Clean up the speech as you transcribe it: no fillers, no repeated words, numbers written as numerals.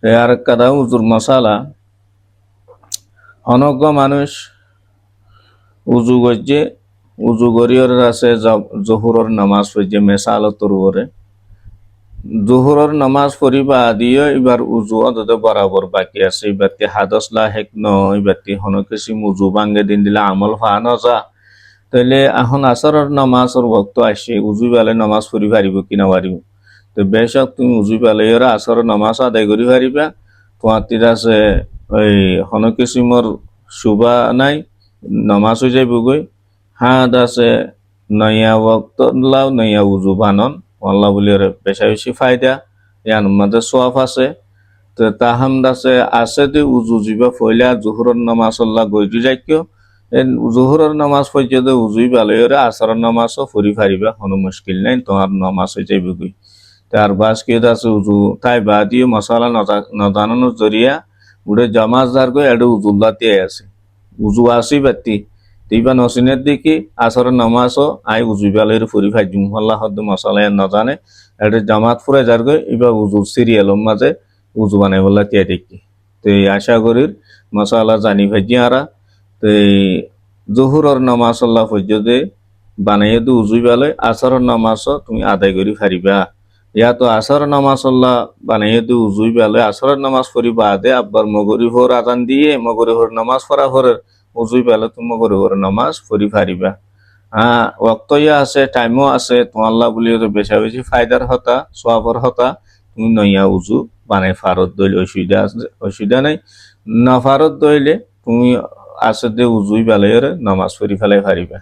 আর কাদা উজুর মশালা অনজ্ঞ মানুষ উজু গজ্জে উজু গরিয়র আছে জহুরর নামাজ পড়ছে মেসালতর উপরে জোহরের নামাজ পড়িবা দিয়ে এবার উজু অন্তত বরাবর বাকি আছে এবারটি হাদস লাহেক ন এবারটি হনকেছি উজু ভাঙ্গে দিন দিলে আমল ফানো যা তাইলে এখন আসরের নামাজের ভক্ত আসে উজু বেলে নামাজ পড়ি পারিব কিনা পারিব তো বেশক তুমি উজু বেলে আসরের নামাজ আদায় করি পারিবা তোমার আছে ওই হনকিসিমর শুভা নাই নামাজ হয়ে যাইব গই হাত আছে নয়া ভক্ত লাও নয়া উজু বানন আল্লাহ বলি বেশা বেশি ফায়দা ইয়ার মধ্যে সোয়াফ আছে তো তাহামদ আছে যে উজু জিবা ফইলা জোহরের নামাজ আল্লাহ গইটি যাইকিও জোহরের নামাজ পর্যন্ত উজুই ভালো আসরের নামাজও ফুরি ফারিবা কোনো মুশকিল নাই তোমার নামাজ হয়ে যাইব গই তার বাস কে আছে উজু তাই বা দিয়ে মশালা নজানানোর জরিয়া উড়ে জমাজ দার গই এটা উজুল্লাতে আছে উজু আসি বাতি তিবা নসিনের দিকে আসরের নামাজও আই উজু বেলের ফুরি ফাইজুম আল্লাহ হদ্দ মশালা নজানে এটা জামাত ফুরে যার গই এবার উজু সিরিয়ালের মাঝে উজু বানাই বললা তিয়া দেখি তো এই আশা করির মশালা জানি ভাজি আরা তো এই জহুরর নামাজ আল্লাহ পর্যন্ত বানাইয়ে দু উজু বেলে আসরের নামাজও তুমি আদায় করি ফারিবা ইয়া তো আসর নামাজ আল্লাহ বানাইয়ে দু উজুই বেলে আসরের নামাজ পড়ি বাদে আব্বার মগরি ভোর আদান দিয়ে মগরি ভোর নামাজ পড়া ভোরের উজুই পেলে তুমি মগরি ভোর নামাজ পড়ি ফারিবা ওয়াক্ত ইয়া আছে টাইমও আছে তোমাল্লা বলি বেশা বেশি ফায়দার হতা সোয়াবর হতা তুমি নইয়া উজু বানাই ফারত দইলে অসুবিধা নাই না ফারত দইলে তুমি আছে দে উজুই বেলে নামাজ পড়ি ফেলাই ফারিবা